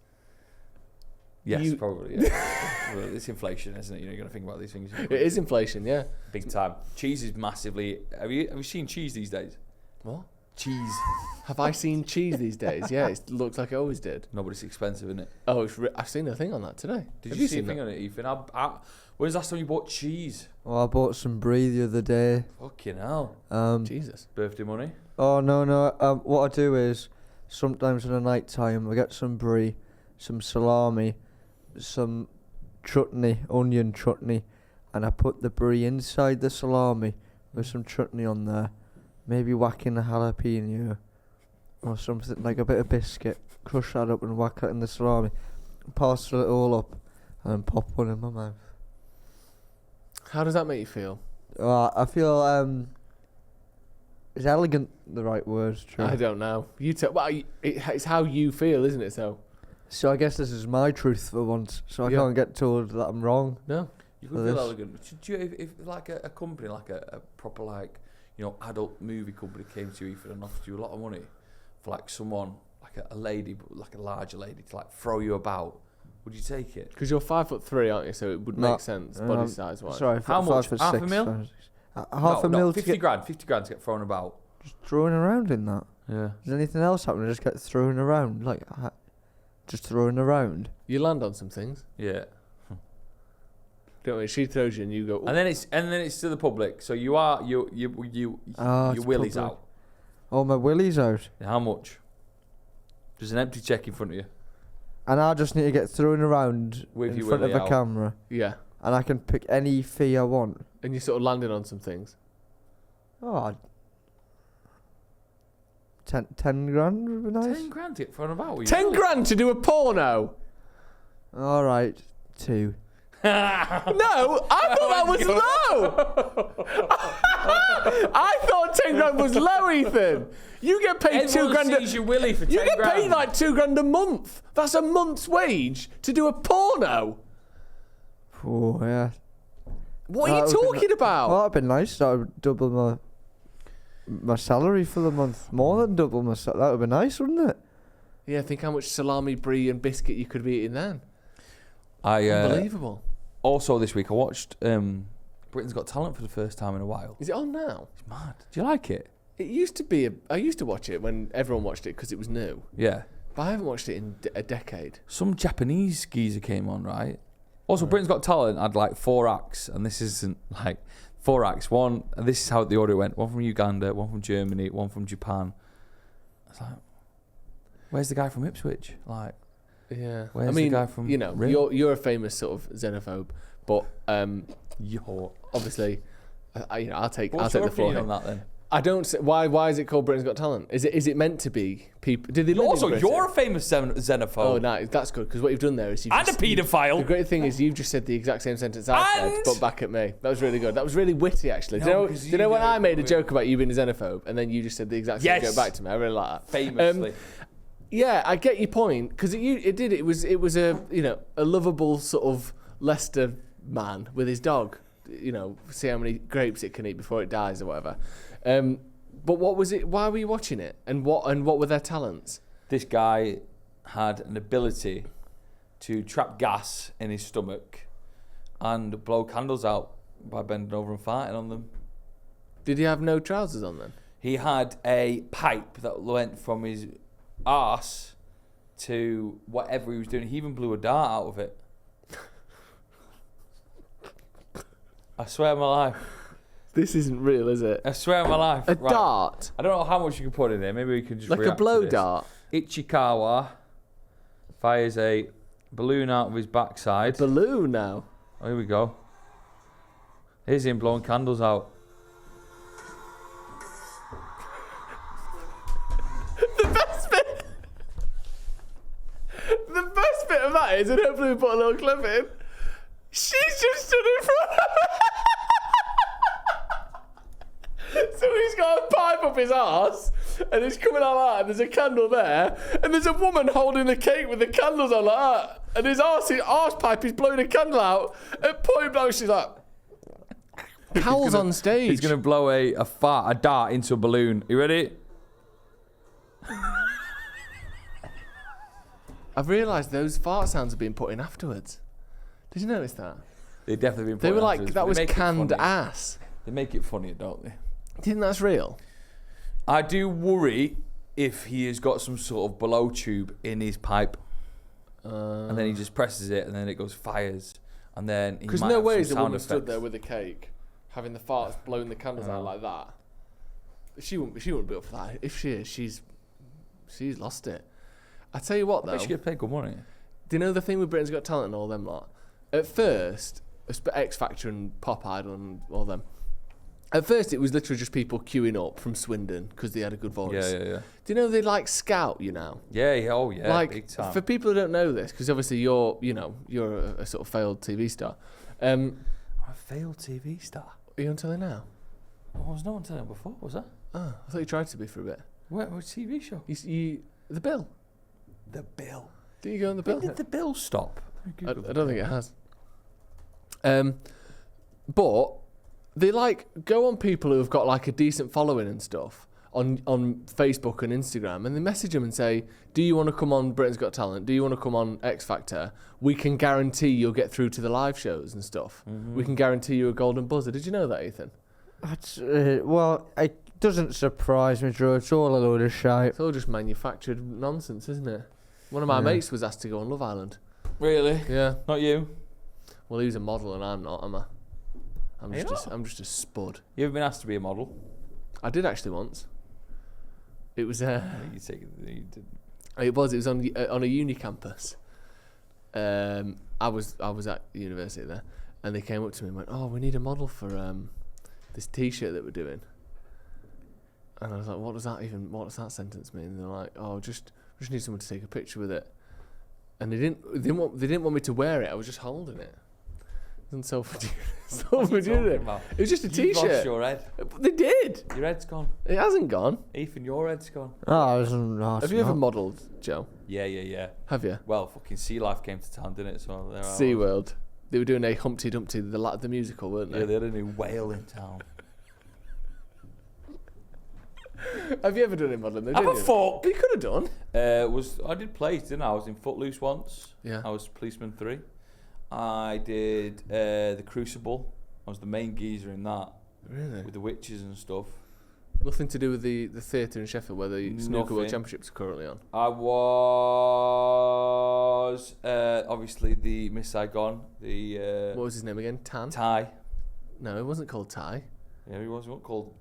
Yes, probably. Yeah. Well, it's inflation, isn't it? You're going to think about these things. It is inflation, yeah. Big time. Cheese is massively. Have you seen cheese these days? What? Cheese. Have I seen cheese these days? Yeah, it looks like it always did. No, but it's expensive, isn't it? Oh, I've seen a thing on that today. Did Have you see a seen thing that? on it, Ethan? When's the last time you bought cheese? Well, I bought some brie the other day. Fucking hell. Jesus. Birthday money? Oh, no. What I do is, sometimes in the night time, I get some brie, some salami, some chutney, onion chutney, and I put the brie inside the salami with some chutney on there. Maybe whack in a jalapeno or something, like a bit of biscuit. Crush that up and whack that in the salami. Parcel it all up and then pop one in my mouth. How does that make you feel? I feel, is elegant the right word? True. I don't know. It's how you feel, isn't it? So I guess this is my truth for once, so I Yeah. can't get told that I'm wrong. No. You For could feel this. elegant. Should you, if like a company, like a proper, like, you know, adult movie company came to you, Ethan, and offered you a lot of money for like someone, like a lady, but like a larger lady, to like throw you about, would you take it? Because you're 5'3", aren't you? So it would No. make sense, body size wise. Sorry, How much? 5'6". Half a mil? Half a mil to 50 get grand. 50 grand to get thrown about. just thrown around in that. Yeah. Does anything else happen? I just get thrown around, like just thrown around. You land on some things. Yeah. Don't worry, she throws you and you go. "Ooh." And then it's to the public. So your It's willy's public. out. Oh, my willy's out, How much? There's an empty check in front of you. and I just need to get thrown around With in your front of willy a out. camera, Yeah. and I can pick any fee I want. And you sort of landing on some things. Oh, 10 grand would be nice. 10 grand to get thrown about. with 10 your grand to do a porno? All right, 2. No, I thought that was low. I thought 10 grand was low, Ethan. You get paid Everyone 2 grand. sees your willy for 10 You get grand. paid like 2 grand a month. That's a month's wage to do a porno. Oh yeah. What are That you would be talking about? Well, that'd be nice. That would double my salary for the month. More than double my salary. That would be nice, wouldn't it? Yeah, think how much salami, brie, and biscuit you could be eating then. Uh, Unbelievable. Also this week I watched Britain's Got Talent for the first time in a while. Is it on now? It's mad. Do you like it? It used to be. I used to watch it when everyone watched it because it was new. Yeah. But I haven't watched it in a decade. Some Japanese geezer came on, right? Also, Britain's Got Talent had like 4 acts, and this isn't like 4 acts. One, and this is how the order went: one from Uganda, one from Germany, one from Japan. I was like, where's the guy from Ipswich? Like, Yeah. Where's I mean, the guy from you know, Real? you're a famous sort of xenophobe, but yo. obviously, I'll take What's the your floor. opinion here. on that then? I don't. Why is it called Britain's Got Talent? Is it meant to be people? Did they live Also, in Britain? you're a famous xenophobe. Oh, no, that's good because what you've done there is you've And a paedophile. The great thing is you've just said the exact same sentence I said, And- but back at me. That was really good. That was really witty, actually. No, do you know? 'cause Do you know you when know I made a it- joke about you being a xenophobe, and then you just said the exact same Yes. joke back to me? I really like that. Famously. Yeah, I get your point because it was a a lovable sort of Leicester man with his dog. You know, see how many grapes it can eat before it dies or whatever. But what was it? Why were you watching it? And what were their talents? This guy had an ability to trap gas in his stomach and blow candles out by bending over and farting on them. Did he have no trousers on then? He had a pipe that went from his arse to whatever he was doing. He even blew a dart out of it. I swear on my life. This isn't real, is it? I swear on my life. A Right. dart, I don't know how much you can put in there. Maybe we can just like a react to blow this. dart. Ichikawa fires a balloon out of his backside. Balloon now. Oh, here we go. Here's him blowing candles out. The best bit of that is, and hopefully we put a little clip in. She's just stood in front of him. So he's got a pipe up his arse, and it's coming out like that, and there's a candle there, and there's a woman holding a cake with the candles on like that, and his arse pipe is blowing a candle out. At point blank, she's like, Cowell's on stage. He's going to blow a dart into a balloon. You ready? I've realised those fart sounds have been put in afterwards. Did you notice that? They've definitely been They put were in like, afterwards, that but was they make it canned funny. ass. They make it funnier, don't they? Do you think that's real? I do worry if he has got some sort of blow tube in his pipe, and then he just presses it, and then it goes fires, and then he Because might no have way some is a sound woman stood effects. there with a cake, having the farts blowing the candles out like that. She wouldn't be up for that. If she is, she's lost it. I tell you what, I though. bet she get paid good money. Do you know the thing with Britain's Got Talent and all them lot? At first, X Factor and Pop Idol and all them. At first, it was literally just people queuing up from Swindon because they had a good voice. Yeah. Do you know they like scout you now? Yeah, Like, big time. for people who don't know this, because obviously you're a sort of failed TV star. I'm a failed TV star. Are you on telly now? I was not on telly before, was I? Oh, I thought you tried to be for a bit. What TV show? The Bill. The Bill. Did you go on the Bill? When did the Bill stop? I don't think it has. But they like go on people who have got like a decent following and stuff on Facebook and Instagram, and they message them and say, "Do you want to come on Britain's Got Talent? Do you want to come on X Factor? We can guarantee you'll get through to the live shows and stuff. We can guarantee you a golden buzzer." Did you know that, Ethan? That's, well, it doesn't surprise me, Drew. It's all a load of shite. It's all just manufactured nonsense, isn't it? One of my mates was asked to go on Love Island. Really? Yeah. Not you? Well, he's a model and I'm not, am I? I'm just a spud. You ever been asked to be a model? I did actually once. It was You did. It was on a uni campus. I was at university there, and they came up to me and went, "Oh, we need a model for this T-shirt that we're doing." And I was like, "What does that sentence mean?" And they're like, "Oh, just need someone to take a picture with it." And they didn't want me to wear it. I was just holding it. Isn't so funny? It was just a You've T-shirt. lost your head. They did. Your head's gone. It hasn't gone. Ethan, your head's gone. Have you ever modelled, Joe? Yeah. Have you? Well, fucking Sea Life came to town, didn't it? So there I was. SeaWorld. They were doing a Humpty Dumpty, the musical, weren't they? Yeah, they had a new whale in town. Have you ever done a modelling? Have a fuck. You could have done. I did plays, didn't I? I was in Footloose once. Yeah. I was Policeman 3. I did The Crucible. I was the main geezer in that. Really? With the witches and stuff. Nothing to do with the theatre in Sheffield where the Snooker World Nothing. Championships are currently on. I was obviously the Miss Saigon, the What was his name again? Ty. No, it wasn't called Ty. Yeah, he wasn't called.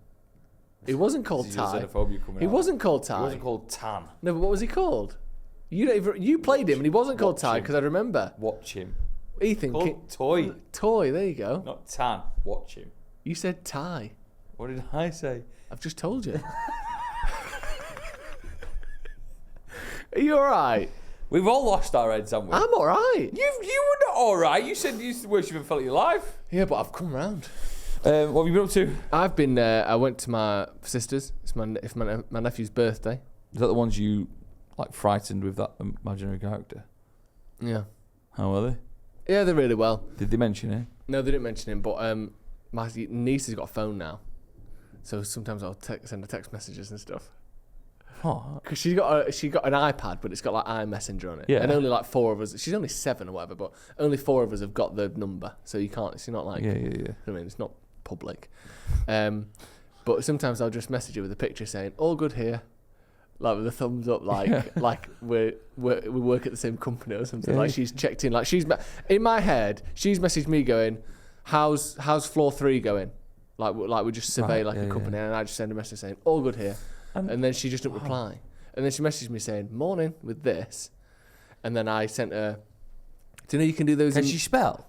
It wasn't called This is your Ty. xenophobia coming He out. wasn't called Ty. He wasn't called Tan. No, but what was he called? You played him and he wasn't called Watch Ty him. because I remember. Watch him. Ethan. Called Toy. Toy, there you go. Not Tan. Watch him. You said Ty. What did I say? I've just told you. Are you alright? We've all lost our heads, haven't we? I'm alright. You were not alright. You said you used the worst you've ever felt in your life. Yeah, but I've come round. What have you been up to? I've been. I went to my sister's. It's my nephew's birthday. Is that the ones you like frightened with that imaginary character? Yeah. How are they? Yeah, they're really well. Did they mention it? No, they didn't mention him. But my niece has got a phone now, so sometimes I'll send her text messages and stuff. Oh, Because she got an iPad, but it's got like iMessenger on it. Yeah. And only like 4 of us. She's only 7 or whatever, but only 4 of us have got the number, so you can't. It's not like. yeah. I mean, it's not public. But sometimes I'll just message her with a picture saying "all good here," like with a thumbs up, like like we work at the same company or something. Yeah. Like she's checked in. Like she's in my head. She's messaged me going, "How's floor 3 going?" Like we just survey Right, like a yeah, company, and I just send a message saying "all good here," and then she just didn't reply. And then she messaged me saying "morning" with this, and then I sent her. Do you know you can do those? Can she spell?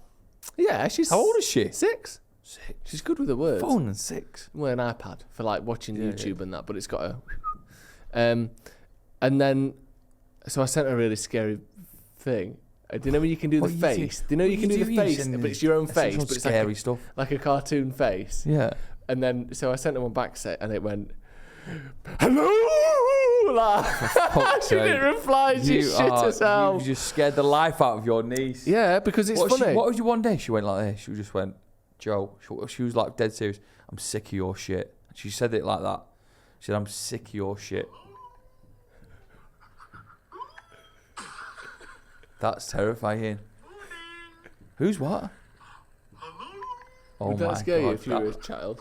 Yeah, she's. How old is she? 6. 6. She's good with the words. Phone and 6. Well, an iPad for like watching Yeah, YouTube and that, but it's got a. And then, so I sent her a really scary thing. Do you know when you can do What the you face? do- Do you know what you can you do do, the you face, send but me- it's your own That's face, some but it's scary like stuff. like a cartoon face. Yeah. And then, so I sent her one back set, and it went, "Hello!" Like, she didn't reply. She shit herself. You just scared the life out of your niece. Yeah, because it's funny. What was you one day? She went like this. She just went, Joe. She was like dead serious. I'm sick of your shit. She said it like that. She said, I'm sick of your shit. That's terrifying. Who's what? Oh Would my that scare you God, if you were a child?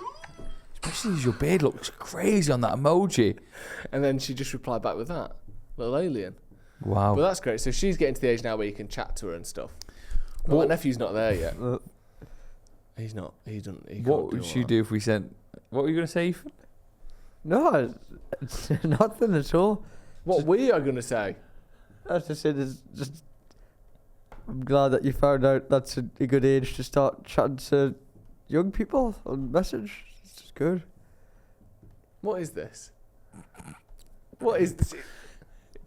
It's especially as your beard looks crazy on that emoji. And then she just replied back with that little alien. Wow. But that's great. So she's getting to the age now where you can chat to her and stuff. But my nephew's not there yet. He's not. He doesn't. He What can't would do she all do if we sent? What were you going to say, Ethan? No, it's nothing at all. What we are going to say? As I said, is just. I'm glad that you found out that's a good age to start chatting to young people on message. It's just good. What is this? What is this? Do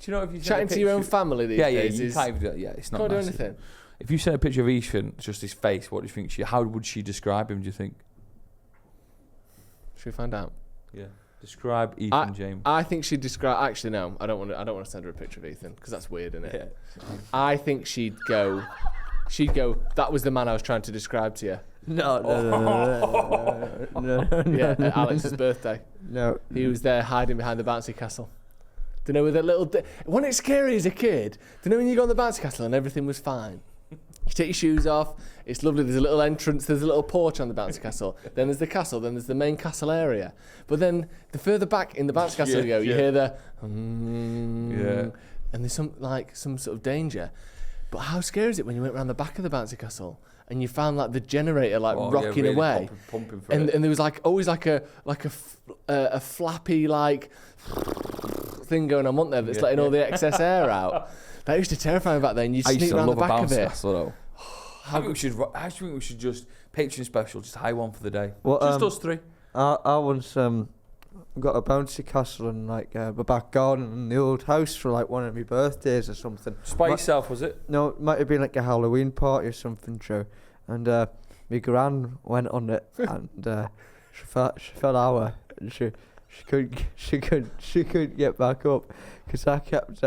you know if you Chatting to your own family these days you is... can't even do that. Yeah, it's not Can't do nice. anything. If you sent a picture of Ethan, just his face, what do you think? How would she describe him? Do you think? Should we find out? Yeah. Describe Ethan James. I think she'd describe... Actually, no. I don't want to send her a picture of Ethan because that's weird, isn't it? Yeah. I think she'd go... That was the man I was trying to describe to you. No. Yeah, at Alex's birthday. No. He was there hiding behind the bouncy castle. Do you know, with that little... Wasn't it scary as a kid? Do you know when you go on the bouncy castle and everything was fine? You take your shoes off, it's lovely, there's a little entrance, there's a little porch on the bouncy castle, then there's the castle, then there's the main castle area. But then, the further back in the bouncy castle you go, you hear the... and there's some sort of danger. But how scary is it when you went around the back of the bouncy castle and you found like the generator rocking really away, pumping for and it. there was always a flappy thing going on, wasn't there? That's letting all the excess air out. That used to terrify me back then. You'd I used sneak to around the love a back of bouncy it. castle though. I think we should just Patreon special, just hire one for the day. Well, just us three. I once got a bouncy castle in like my back garden in the old house for like one of my birthdays or something. Just by yourself, was it? No, it might have been like a Halloween party or something, Joe. And my gran went on it and she fell over and she couldn't get back up because I kept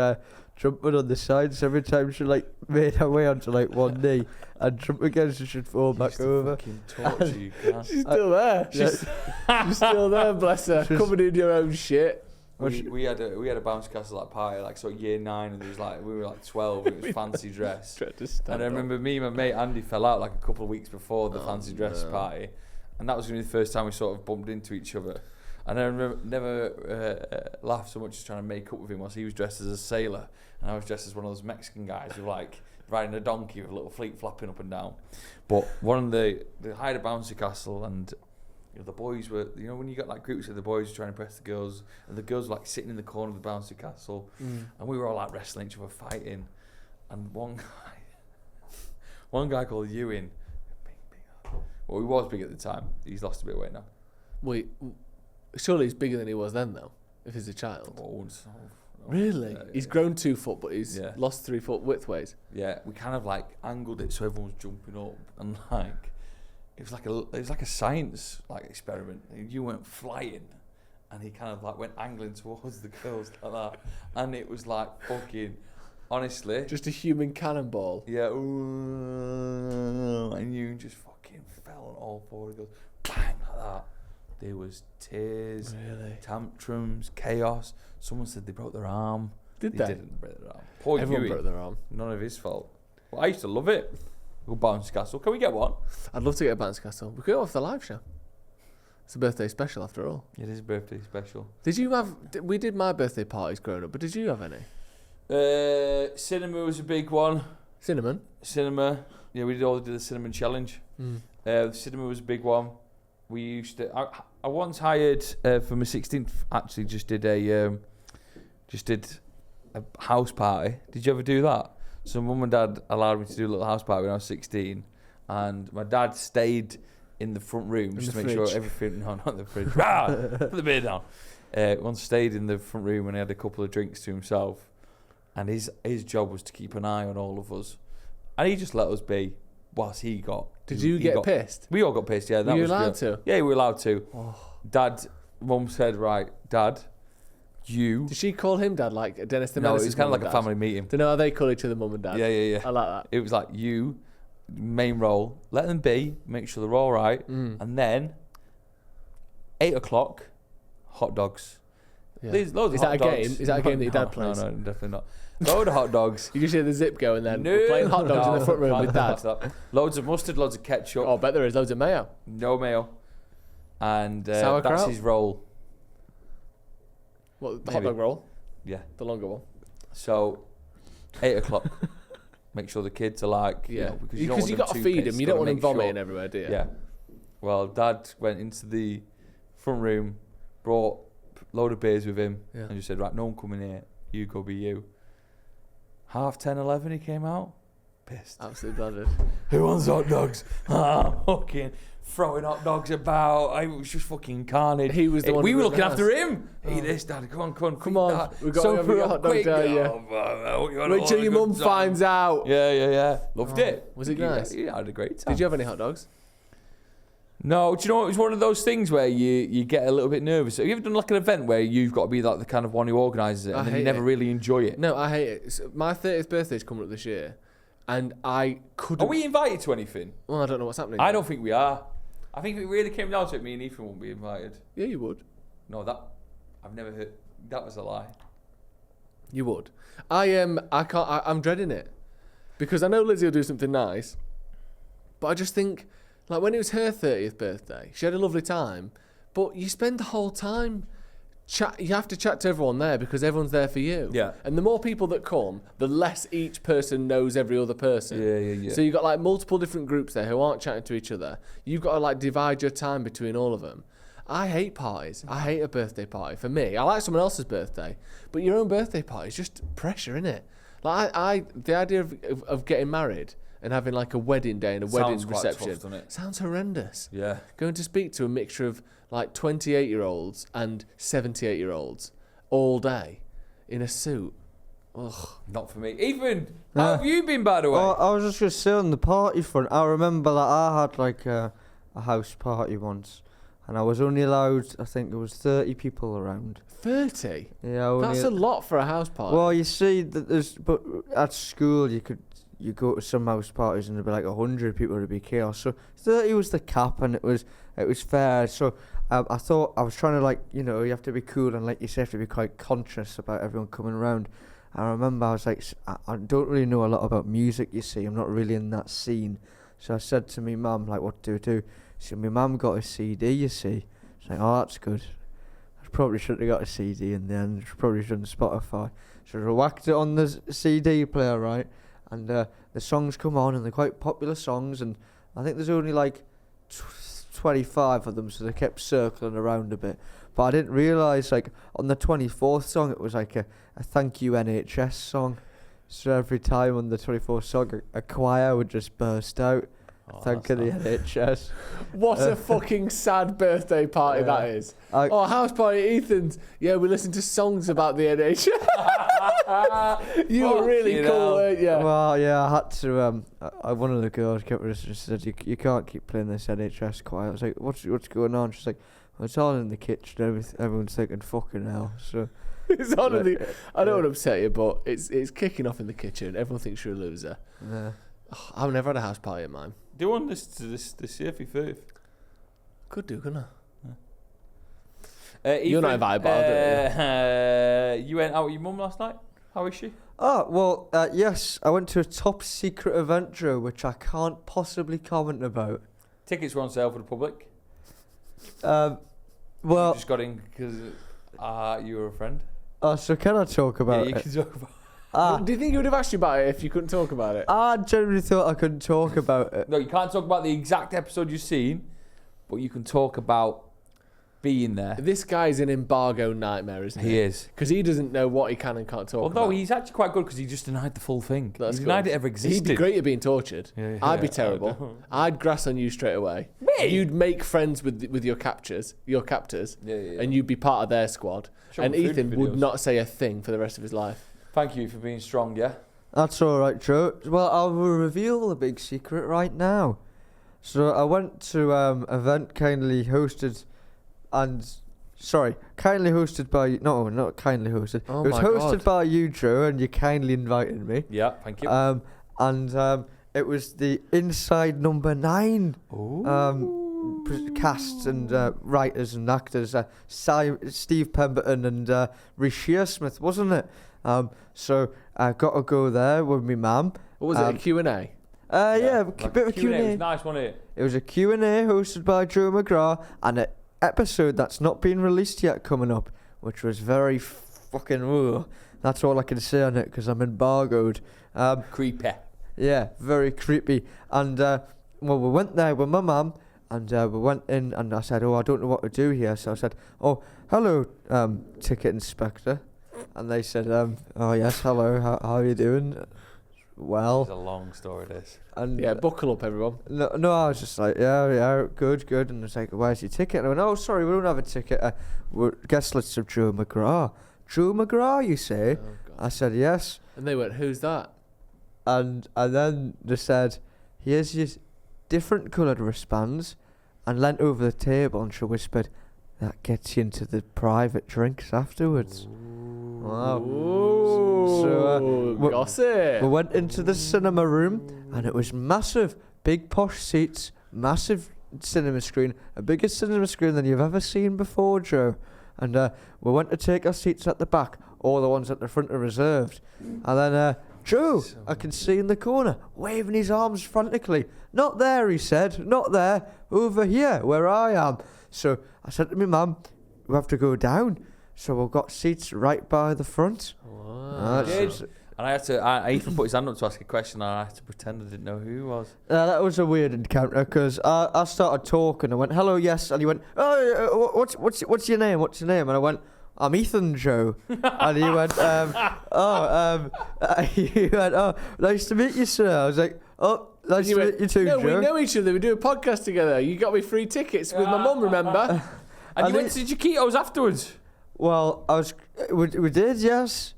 jumping on the sides every time she like made her way onto like one knee and jump again so she'd fall back over. She's still there. She's still there, bless her. Covered in your own shit. We had a bouncy castle like party like so year 9 and there was like we were like 12 and it was fancy dress. And I remember me and my mate Andy fell out like a couple of weeks before the fancy dress party, and that was going to be the first time we sort of bumped into each other. And I remember never laughed so much as trying to make up with him whilst he was dressed as a sailor and I was dressed as one of those Mexican guys who like riding a donkey with a little fleet flapping up and down. But one of they hired a bouncy castle and the boys were, when you got like groups of the boys trying to impress the girls and the girls were like sitting in the corner of the bouncy castle and we were all like wrestling each other, fighting, and one guy called Ewan, well he was big at the time, he's lost a bit of weight now. Wait, surely he's bigger than he was then though, if he's a child. Really? He's grown 2 foot, but he's lost 3 foot widthways. Yeah, we kind of like angled it so everyone was jumping up, and like it was like a science like experiment. You went flying, and he kind of like went angling towards the girls like that, and it was like fucking, honestly, just a human cannonball. Yeah, and you just fucking fell on all 4 of the girls, bang like that. There was tears, tantrums, chaos. Someone said they broke their arm. They didn't break their arm. Poor Everyone Huey. broke their arm. None of his fault. Well, I used to love it. Go bouncy castle. Can we get one? I'd love to get a bouncy castle. We could go off the live show. It's a birthday special after all. It is a birthday special. Did you have... We did my birthday parties growing up, but did you have any? Cinema was a big one. Cinnamon? Cinema. Yeah, we did the cinnamon challenge. The cinema was a big one. We used to... I once hired for my 16th. Actually, just did a house party. Did you ever do that? So mum and dad allowed me to do a little house party when I was 16, and my dad stayed in the front room just to make sure everything. No, not the fridge. Put the beer down. Once stayed in the front room and he had a couple of drinks to himself, and his job was to keep an eye on all of us, and he just let us be whilst he got. Did you get pissed? We all got pissed. Yeah, were you allowed to? Yeah, we were allowed to. Mum said, right, Dad, you. Did she call him Dad like Dennis the No, Menace's it was kind of like dad? a family meeting. Do you know how they call each other Mum and Dad? Yeah. I like that. It was like you, main role, let them be, make sure they're all right, and then 8 o'clock, hot dogs. Yeah. There's loads Is of that hot a dogs. game? Is that a game that your dad plays? No, definitely not. Load of hot dogs. You just hear the zip go and then we're playing hot dogs in the front room with Dad. Loads of mustard, loads of ketchup. Oh, I bet there is loads of mayo. No mayo. and that's Sauerkraut? his role. What, the Maybe. hot dog roll? Yeah. The longer one? So, 8 o'clock. Make sure the kids are like, Yeah. because Because you got to feed them. You don't want them vomiting everywhere, do you? Yeah. Well, Dad went into the front room, brought a load of beers with him, and just said, right, no one coming here. You go be you. 10:30, 11, he came out. Pissed. Absolutely blundered. Who wants hot dogs? Fucking throwing hot dogs about. It was just fucking carnage. He was the one We who were was looking nice. after him. Eat this, Dad. Come on. Come on. We've got to have your hot dog quick. there, yeah. Wait till your mum finds out. Yeah. Loved it. Was it nice? Yeah, I had a great time. Did you have any hot dogs? No, do you know what? It was one of those things where you get a little bit nervous. Have you ever done like an event where you've got to be like the kind of one who organises it and then you never really enjoy it? No, I hate it. So my 30th birthday's coming up this year, and I couldn't. Are we invited to anything? Well, I don't know what's happening. I don't think we are. I think if it really came down to it, me and Ethan won't be invited. Yeah, you would. No, I've never heard. That was a lie. You would. I can't. I'm dreading it because I know Lizzie will do something nice, but I just think like when it was her 30th birthday, she had a lovely time, but you spend the whole time. You have to chat to everyone there because everyone's there for you. Yeah. And the more people that come, the less each person knows every other person. Yeah. So you've got like multiple different groups there who aren't chatting to each other. You've got to like divide your time between all of them. I hate parties. I hate a birthday party. For me, I like someone else's birthday, but your own birthday party is just pressure, innit? Like the idea of getting married and having like a wedding day and a wedding quite reception tough, doesn't it? sounds horrendous. Yeah. Going to speak to a mixture of like 28-year-olds and 78-year-olds all day in a suit. Ugh. Not for me. Ethan, how have you been, by the way? Oh, I was just going to say on the party front, I remember that I had like a house party once, and I was only allowed, I think it was 30 people around. 30? Yeah, That's a lot for a house party. Well, you see, but at school you go to some house parties and there'd be like 100 people, it'd be chaos. So 30 was the cap, and it was fair. So I thought I was trying to like, you have to be cool and like you say, have to be quite conscious about everyone coming around. I remember I was like, I don't really know a lot about music, you see. I'm not really in that scene. So I said to me mum, like, what do I do? She said, my mum got a CD, you see. I was like, oh, that's good. I probably shouldn't have got a CD in the end. I probably shouldn't Spotify. So I whacked it on the CD player, right? And the songs come on, and they're quite popular songs. And I think there's only like 25 of them, so they kept circling around a bit. But I didn't realise, like, on the 24th song, it was like a thank you NHS song. So every time on the 24th song, a choir would just burst out. Thank you, the NHS. What a fucking sad birthday party that is. House party, Ethan's. Yeah, we listened to songs about the NHS. You were really cool, weren't you? Well, yeah, I had to. One of the girls just said, "You can't keep playing this NHS choir." I was like, "What's going on?" She's like, well, "It's all in the kitchen. Everyone's thinking fucking hell." So it's on in the. I don't want to upset you, but it's kicking off in the kitchen. Everyone thinks you're a loser. Yeah. I've never had a house party at mine. Do one this year for your 30th. Could do, couldn't I? You're not invited, but I'll do it. You went out with your mum last night? How is she? Oh, well, yes. I went to a top secret event, Drew, which I can't possibly comment about. Tickets were on sale for the public. Well, you just got in because you were a friend. So can I talk about you it? can talk about do you think you would have asked you about it if you couldn't talk about it? I generally thought I couldn't talk about it. No, you can't talk about the exact episode you've seen, but you can talk about being there. This guy's an embargo nightmare, isn't he? He is. Because he doesn't know what he can and can't talk about. Although he's actually quite good because he just denied the full thing. That's he denied good. it ever existed. He'd be great at being tortured. Yeah, I'd be terrible. I'd grass on you straight away. Me? You'd make friends with your captors, and you'd be part of their squad. Show and them food Ethan would videos. not say a thing for the rest of his life. Thank you for being strong, yeah? That's all right, Joe. Well, I will reveal the big secret right now. So I went to event kindly hosted by... No, not kindly hosted. Oh it was my hosted God. by you, Joe, and you kindly invited me. Yeah, thank you. And it was the Inside Number 9 cast and writers and actors. Steve Pemberton and Reece Shearsmith, wasn't it? So I got to go there with my mum. What was it, a Q&A? Yeah, like bit of a Q&A. It Q&A. was nice, wasn't it? It was a Q&A hosted by Joe McGrath, and episode that's not been released yet coming up, which was very fucking. Ugh. That's all I can say on it because I'm embargoed. Creepy. Yeah, very creepy. And well, we went there with my mum, and we went in, and I said, "Oh, I don't know what to do here." So I said, "Oh, hello, ticket inspector," and they said, "Oh yes, hello. How are you doing?" Well, It's a long story, this. and Yeah, buckle up, everyone. no, I was just like, yeah, good. And it's like, "Where's your ticket?" And I went, "Oh, sorry, we don't have a ticket. We're guest list of Joe McGrath." Joe McGrath, you say? Oh, God. I said, "Yes." And they went, "Who's that?" And then they said, "Here's your different coloured wristbands," and leant over the table and she whispered, "That gets you into the private drinks afterwards." Wow. Ooh, So, gossip. We went into the cinema room, and it was massive, big posh seats, massive cinema screen, a bigger cinema screen than you've ever seen before, Joe. And we went to take our seats at the back. All the ones at the front are reserved. And then Joe, I can see in the corner, waving his arms frantically. "Not there," he said. "Not there. Over here, where I am." So I said to my mum, "We have to go down." So we've got seats right by the front. Wow. And I had to. Ethan put his hand up to ask a question, and I had to pretend I didn't know who he was. That was a weird encounter because I started talking. I went, "Hello, yes," and he went, "Oh, what's your name? What's your name?" And I went, "I'm Ethan, Joe." And he went, he went, "Oh, nice to meet you, sir." I was like, "Oh, nice to meet you too, no, Joe." we know each other. We do a podcast together. You got me free tickets with my mum, remember? And you And went to Chiquitos afterwards. Well, we did, yes.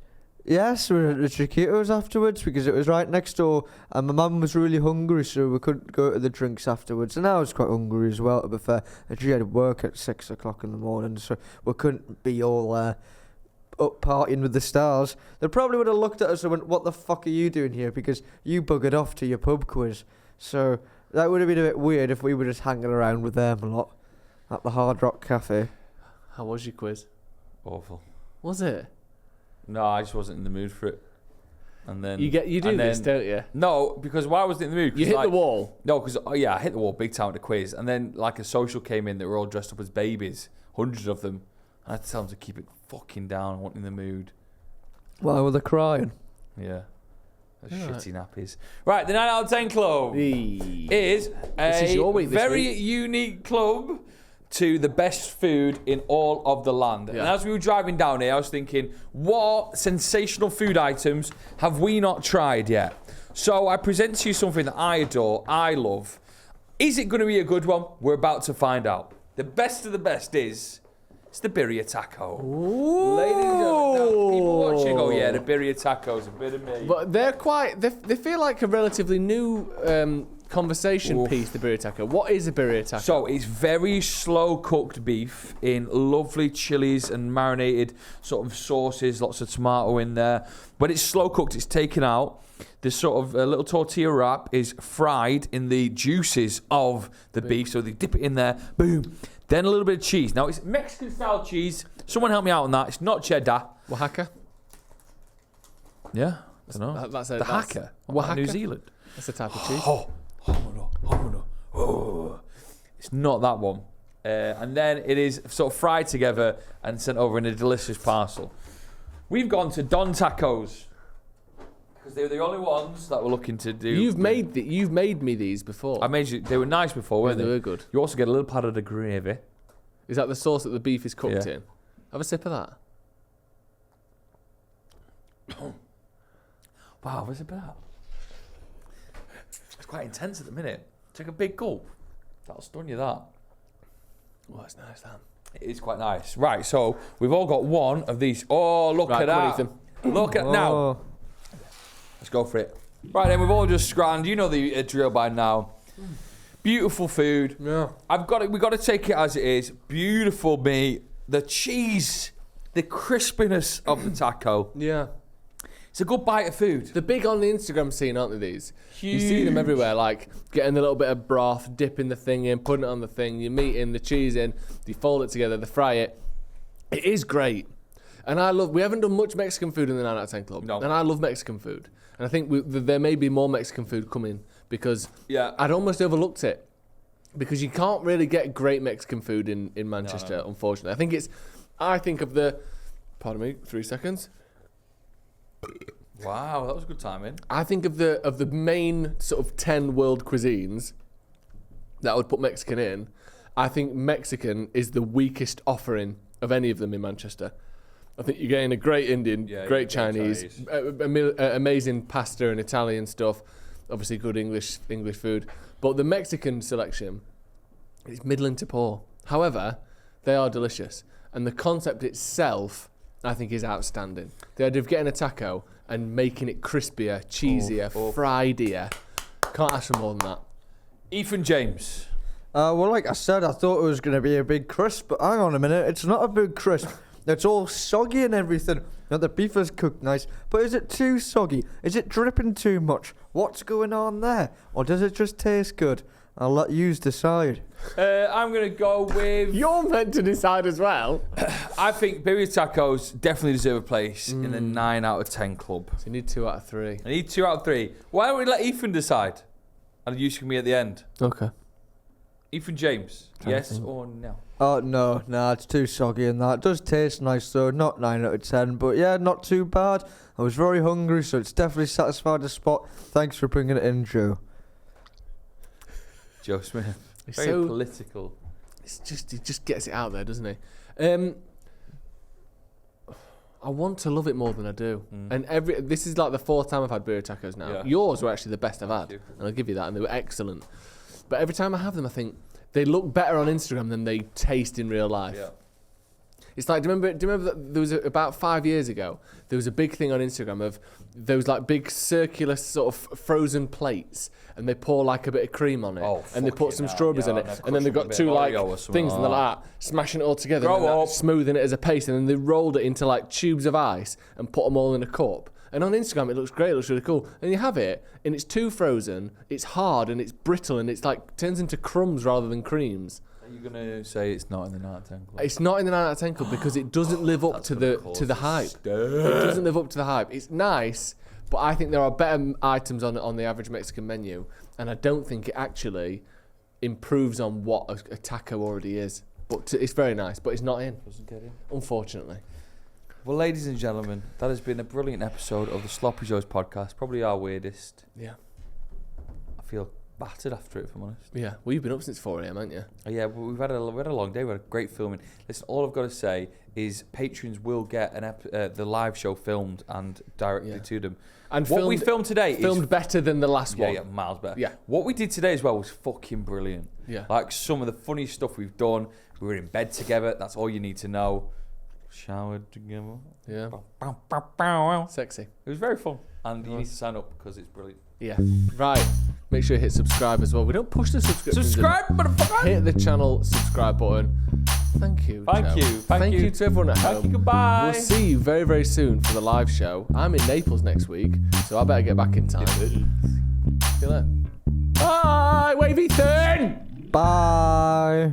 Yes, we were at the Chiquitos afterwards because it was right next door, and my mum was really hungry, so we couldn't go to the drinks afterwards. And I was quite hungry as well, to be fair. And she had work at 6 o'clock in the morning, so we couldn't be all up partying with the stars. They probably would have looked at us and went, "What the fuck are you doing here?" Because you buggered off to your pub quiz. So that would have been a bit weird if we were just hanging around with them a lot at the Hard Rock Cafe. How was your quiz? Awful. Was it? No, I just wasn't in the mood for it. And then You do this, don't you? No, because why was I in the mood? 'Cause You hit like, the wall. No, because I hit the wall big time at the quiz, and then like a social came in that were all dressed up as babies, hundreds of them. And I had to tell them to keep it fucking down. I wasn't in the mood. Why were they crying? Yeah, those Alright. shitty nappies. Right, the 9 out of 10 club is This is your week this very week. unique club to the best food in all of the land. And Yeah. as we were driving down here, I was thinking, what sensational food items have we not tried yet? So I present to you something that I adore, I love. Is it going to be a good one? We're about to find out. The best of the best is, it's the birria taco. Ooh. Ladies and gentlemen, now, people watching go, yeah, the birria taco's a bit of me. But they're quite. They feel like a relatively new conversation piece. The birria taco. What is a birria taco? So it's very slow cooked beef in lovely chilies and marinated sort of sauces, lots of tomato in there. When it's slow cooked, it's taken out. This sort of little tortilla wrap is fried in the juices of the beef. So they dip it in there, boom. Then a little bit of cheese. Now it's Mexican style cheese. Someone help me out on that. It's not cheddar. Oaxaca. Yeah, I don't know. That's The that's Haka. Oaxaca. New Zealand. That's a type of cheese. Oh. It's not that one. And then it is sort of fried together and sent over in a delicious parcel. We've gone to Don Tacos because they were the only ones that were looking to do. You've made me these before. I made you. They were nice before, weren't they they? were good. You also get a little pat of the gravy. Is that the sauce that the beef is cooked Yeah. in? Have a sip of that. Wow, what's it about? It's quite intense at the minute. Take a big gulp. That'll stun you, that. Oh, it's nice, that. It is quite nice. Right, so we've all got one of these. Oh, look Right, at come on, that. Ethan. Look at now. Oh. Let's go for it. Right then, we've all just scranned. You know the drill by now. Beautiful food. Yeah. We've got to take it as it is. Beautiful meat. The cheese. The crispiness of the taco. Yeah. It's a good bite of food. They're big on the Instagram scene, aren't they, these? You see them everywhere, like getting a little bit of broth, dipping the thing in, putting it on the thing, your meat in, the cheese in, you fold it together, they fry it. It is great. And we haven't done much Mexican food in the 9 out of 10 Club. No. And I love Mexican food. And I think there may be more Mexican food coming because Yeah. I'd almost overlooked it. because you can't really get great Mexican food in Manchester, unfortunately. I think of the, pardon me, 3 seconds. Wow, that was good timing. I think of the main sort of 10 world cuisines that I would put Mexican in. I think Mexican is the weakest offering of any of them in Manchester. I think you're getting a great Indian, great Chinese, amazing pasta and Italian stuff, obviously good English food. But the Mexican selection is middling to poor. However, they are delicious. And the concept itself, I think, is outstanding. The idea of getting a taco and making it crispier, cheesier, friedier. Can't ask for more than that. Ethan James. Well, like I said, I thought it was going to be a big crisp, but hang on a minute, it's not a big crisp. It's all soggy and everything. Now, the beef is cooked nice, but is it too soggy? Is it dripping too much? What's going on there? Or does it just taste good? I'll let you decide. I'm going to go with... You're meant to decide as well. I think birria tacos definitely deserve a place in the 9 out of 10 club. So you need 2 out of 3. I need 2 out of 3. Why don't we let Ethan decide? And you can be at the end. Okay. Ethan James, yes or no? Oh, no, it's too soggy and that. It does taste nice though, not 9 out of 10, but yeah, not too bad. I was very hungry, so it's definitely satisfied the spot. Thanks for bringing it in, Joe. Joe Smith. It's Very so political. He just gets it out there, doesn't he? I want to love it more than I do. And this is like the 4th time I've had birria tacos now. Yeah. Yours were actually the best I've had. And I'll give you that, and they were excellent. But every time I have them, I think they look better on Instagram than they taste in real life. Yeah. It's like, do you remember that there was about 5 years ago, there was a big thing on Instagram of those like big circular sort of frozen plates, and they pour like a bit of cream on it, and they put some strawberries in it, and then they've got 2 like things, and they're like smashing it all together, and smoothing it as a paste, and then they rolled it into like tubes of ice and put them all in a cup. And on Instagram, it looks great, it looks really cool. And you have it, and it's too frozen, it's hard, and it's brittle, and it's like turns into crumbs rather than creams. Are you going to say it's not in the 9 out of 10 club? It's not in the 9 out of 10 club because it doesn't live up to the hype. It doesn't live up to the hype. It's nice, but I think there are better items on the average Mexican menu, and I don't think it actually improves on what a taco already is. But it's very nice, but it's not in. Doesn't get in. Unfortunately. Well, ladies and gentlemen, that has been a brilliant episode of the Sloppy Joes podcast. Probably our weirdest. Yeah. I feel battered after it, if I'm honest. Yeah. Well, you've been up since 4 a.m, haven't you? Yeah, but we had a long day. We had a great filming. Listen, all I've got to say is patrons will get the live show filmed and directly to them. And what we filmed today filmed better than the last one. Yeah, miles better. Yeah. What we did today as well was fucking brilliant. Yeah. Like some of the funniest stuff we've done. We were in bed together. That's all you need to know. Showered together. Yeah. Bow, bow, bow. Sexy. It was very fun. And you need to sign up because it's brilliant. Yeah. Right. Make sure you hit subscribe as well. We don't push the subscription. Subscribe, motherfucker! Hit the channel subscribe button. Thank you. Thank you. Thank you to everyone at home. Thank you. Goodbye. We'll see you very, very soon for the live show. I'm in Naples next week, so I better get back in time. See you later. Bye. Wave Ethan! Bye.